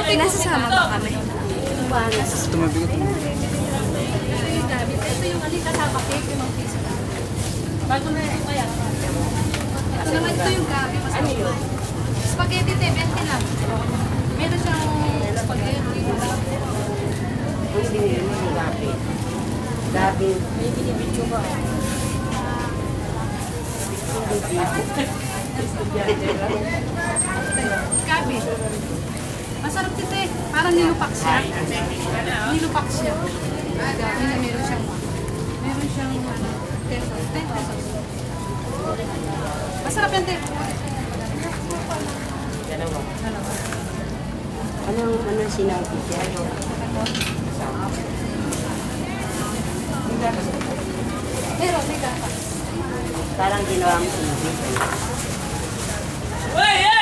Nasasama ba kami? Tumabi ko. Ito yung kasama cake, yung mga piso. Bago na yung kaya. Ito naman ito yung gabi. Ano yun? Spaghetti te, 20 lang. Meron siyang spaghetti. Ang binili mo yung gabi. Gabi. May binibidyo ba? Gabi. Masarap ito eh. Parang nilupak siya. Nilupak siya. Gabi na meron siyang pesos. 10 pesos. Masarap yan te. Anong sinabi siya? Meron, may gatas. Parang ginawa mo sinabi. Hey,